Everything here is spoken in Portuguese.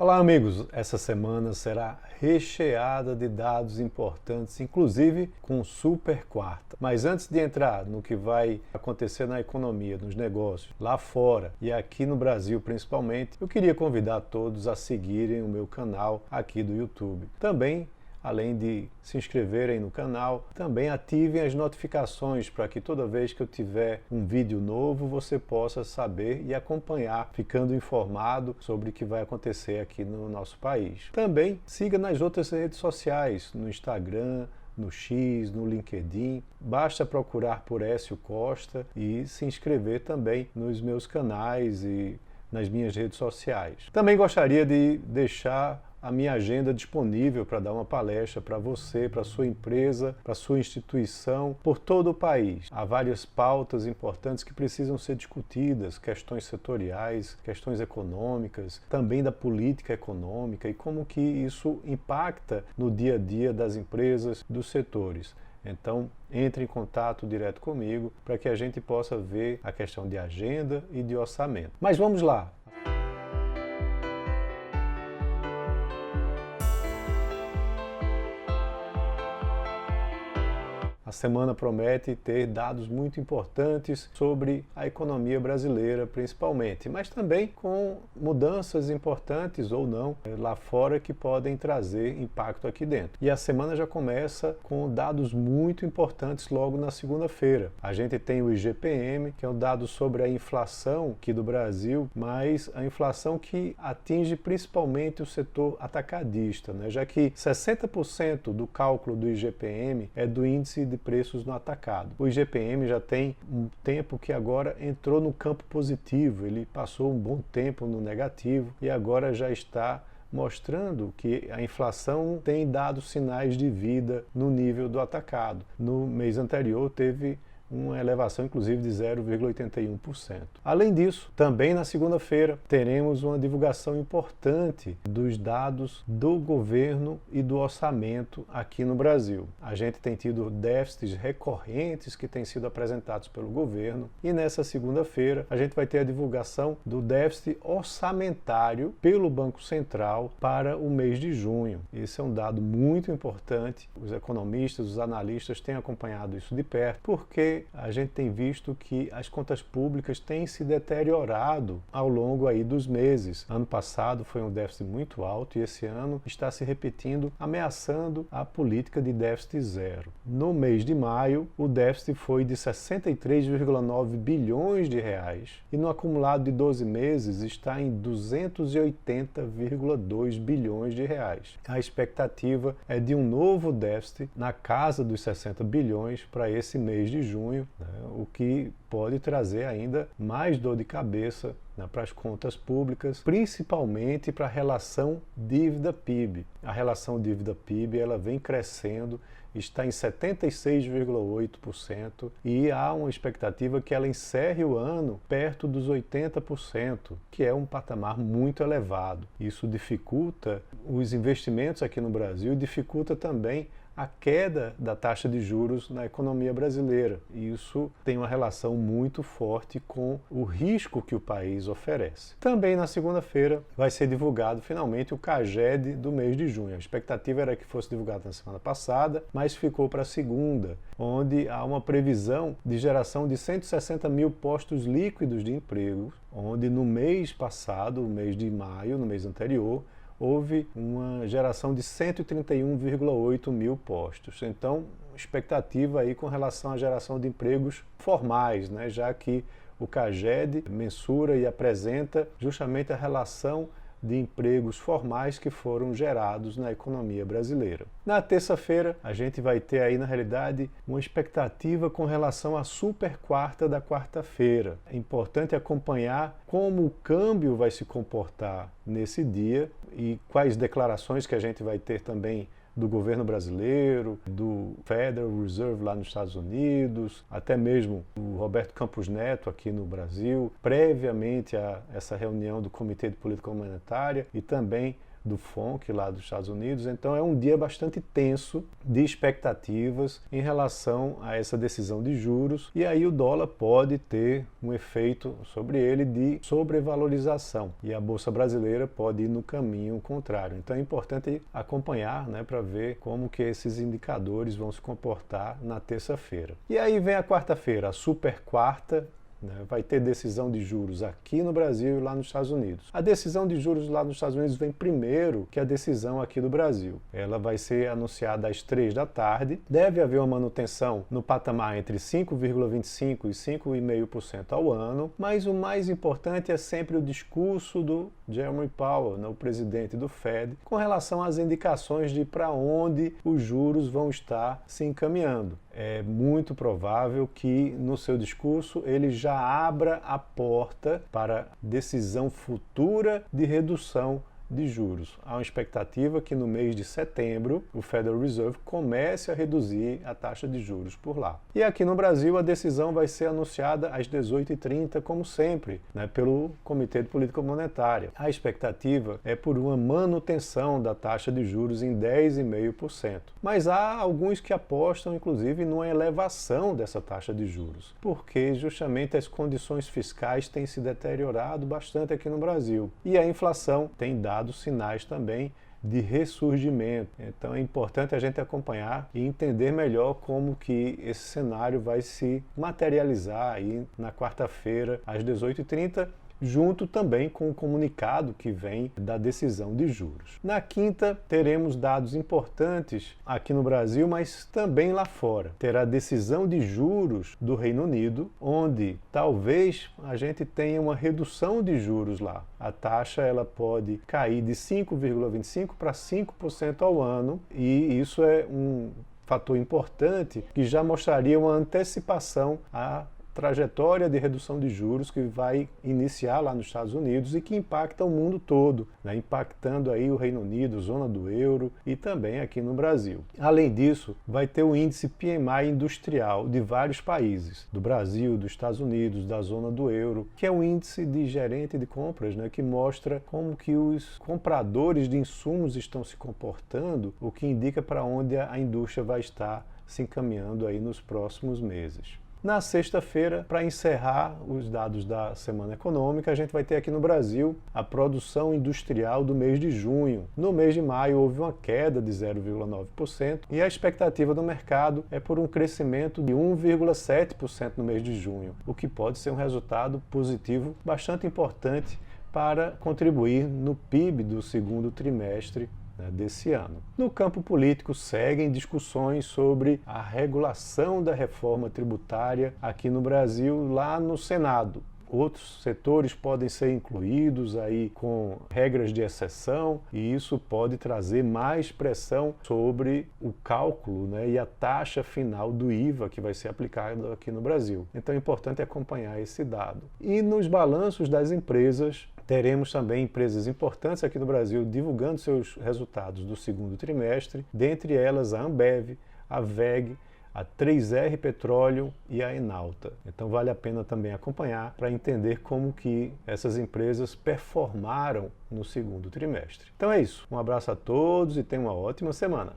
Olá, amigos! Essa semana será recheada de dados importantes, inclusive com super quarta. Mas antes de entrar no que vai acontecer na economia, nos negócios, lá fora e aqui no Brasil principalmente, eu queria convidar todos a seguirem o meu canal aqui do YouTube. Também, além de se inscreverem no canal, também ativem as notificações para que toda vez que eu tiver um vídeo novo você possa saber e acompanhar, ficando informado sobre o que vai acontecer aqui no nosso país. Também siga nas outras redes sociais, no Instagram, no X, no LinkedIn. Basta procurar por Écio Costa e se inscrever também nos meus canais e nas minhas redes sociais. Também gostaria de deixar a minha agenda disponível para dar uma palestra para você, para sua empresa, para sua instituição, por todo o país. Há várias pautas importantes que precisam ser discutidas, questões setoriais, questões econômicas, também da política econômica e como que isso impacta no dia a dia das empresas, dos setores. Então, entre em contato direto comigo para que a gente possa ver a questão de agenda e de orçamento. Mas vamos lá! A semana promete ter dados muito importantes sobre a economia brasileira, principalmente, mas também com mudanças importantes ou não lá fora que podem trazer impacto aqui dentro. E a semana já começa com dados muito importantes logo na segunda-feira. A gente tem o IGPM, que é um dado sobre a inflação aqui do Brasil, mas a inflação que atinge principalmente o setor atacadista, né? Já que 60% do cálculo do IGPM é do índice de preços no atacado. O IGPM já tem um tempo que agora entrou no campo positivo, ele passou um bom tempo no negativo e agora já está mostrando que a inflação tem dado sinais de vida no nível do atacado. No mês anterior teve uma elevação inclusive de 0,81%. Além disso, também na segunda-feira teremos uma divulgação importante dos dados do governo e do orçamento aqui no Brasil. A gente tem tido déficits recorrentes que têm sido apresentados pelo governo e nessa segunda-feira a gente vai ter a divulgação do déficit orçamentário pelo Banco Central para o mês de junho. Esse é um dado muito importante. Os economistas, os analistas têm acompanhado isso de perto porque a gente tem visto que as contas públicas têm se deteriorado ao longo aí dos meses. Ano passado foi um déficit muito alto e esse ano está se repetindo, ameaçando a política de déficit zero. No mês de maio, o déficit foi de 63,9 bilhões de reais e no acumulado de 12 meses está em 280,2 bilhões de reais. A expectativa é de um novo déficit na casa dos 60 bilhões para esse mês de junho, o que pode trazer ainda mais dor de cabeça para as contas públicas, principalmente para a relação dívida-PIB. A relação dívida-PIB ela vem crescendo, está em 76,8% e há uma expectativa que ela encerre o ano perto dos 80%, que é um patamar muito elevado. Isso dificulta os investimentos aqui no Brasil e dificulta também a queda da taxa de juros na economia brasileira. Isso tem uma relação muito forte com o risco que o país oferece. Também na segunda-feira vai ser divulgado finalmente o CAGED do mês de junho. A expectativa era que fosse divulgado na semana passada, mas ficou para a segunda, onde há uma previsão de geração de 160 mil postos líquidos de emprego, onde no mês passado, o mês de maio, no mês anterior, houve uma geração de 131,8 mil postos. Então, expectativa aí com relação à geração de empregos formais, né? Já que o CAGED mensura e apresenta justamente a relação de empregos formais que foram gerados na economia brasileira. Na terça-feira, a gente vai ter aí, na realidade, uma expectativa com relação à super quarta da quarta-feira. É importante acompanhar como o câmbio vai se comportar nesse dia e quais declarações que a gente vai ter também do governo brasileiro, do Federal Reserve lá nos Estados Unidos, até mesmo o Roberto Campos Neto aqui no Brasil, previamente a essa reunião do Comitê de Política Monetária e também do FONC lá dos Estados Unidos. Então é um dia bastante tenso de expectativas em relação a essa decisão de juros, e aí o dólar pode ter um efeito sobre ele de sobrevalorização e a Bolsa Brasileira pode ir no caminho contrário. Então é importante acompanhar, né, para ver como que esses indicadores vão se comportar na terça-feira. E aí vem a quarta-feira, a super quarta. Vai ter decisão de juros aqui no Brasil e lá nos Estados Unidos. A decisão de juros lá nos Estados Unidos vem primeiro que a decisão aqui do Brasil. Ela vai ser anunciada às 3 da tarde. Deve haver uma manutenção no patamar entre 5,25% e 5,5% ao ano, mas o mais importante é sempre o discurso do Jerome Powell, o presidente do Fed, com relação às indicações de para onde os juros vão estar se encaminhando. É muito provável que no seu discurso ele já abra a porta para decisão futura de redução de juros. Há uma expectativa que no mês de setembro o Federal Reserve comece a reduzir a taxa de juros por lá. E aqui no Brasil a decisão vai ser anunciada às 18h30, como sempre, pelo Comitê de Política Monetária. A expectativa é por uma manutenção da taxa de juros em 10,5%. Mas há alguns que apostam, inclusive, numa elevação dessa taxa de juros, porque justamente as condições fiscais têm se deteriorado bastante aqui no Brasil e a inflação tem dado sinais também de ressurgimento. Então é importante a gente acompanhar e entender melhor como que esse cenário vai se materializar aí na quarta-feira às 18h30, junto também com o comunicado que vem da decisão de juros. Na quinta, teremos dados importantes aqui no Brasil, mas também lá fora. Terá a decisão de juros do Reino Unido, onde talvez a gente tenha uma redução de juros lá. A taxa ela pode cair de 5,25% para 5% ao ano, e isso é um fator importante que já mostraria uma antecipação à trajetória de redução de juros que vai iniciar lá nos Estados Unidos e que impacta o mundo todo, impactando aí o Reino Unido, zona do euro e também aqui no Brasil. Além disso, vai ter o índice PMI industrial de vários países, do Brasil, dos Estados Unidos, da zona do euro, que é um índice de gerente de compras, que mostra como que os compradores de insumos estão se comportando, o que indica para onde a indústria vai estar se encaminhando aí nos próximos meses. Na sexta-feira, para encerrar os dados da semana econômica, a gente vai ter aqui no Brasil a produção industrial do mês de junho. No mês de maio houve uma queda de 0,9% e a expectativa do mercado é por um crescimento de 1,7% no mês de junho, o que pode ser um resultado positivo bastante importante para contribuir no PIB do segundo trimestre desse ano. No campo político, seguem discussões sobre a regulação da reforma tributária aqui no Brasil, lá no Senado. Outros setores podem ser incluídos aí com regras de exceção e isso pode trazer mais pressão sobre o cálculo, e a taxa final do IVA que vai ser aplicado aqui no Brasil. Então é importante acompanhar esse dado. E nos balanços das empresas, teremos também empresas importantes aqui no Brasil divulgando seus resultados do segundo trimestre, dentre elas a Ambev, a WEG, a 3R Petroleum e a Enalta. Então vale a pena também acompanhar para entender como que essas empresas performaram no segundo trimestre. Então é isso. Um abraço a todos e tenham uma ótima semana.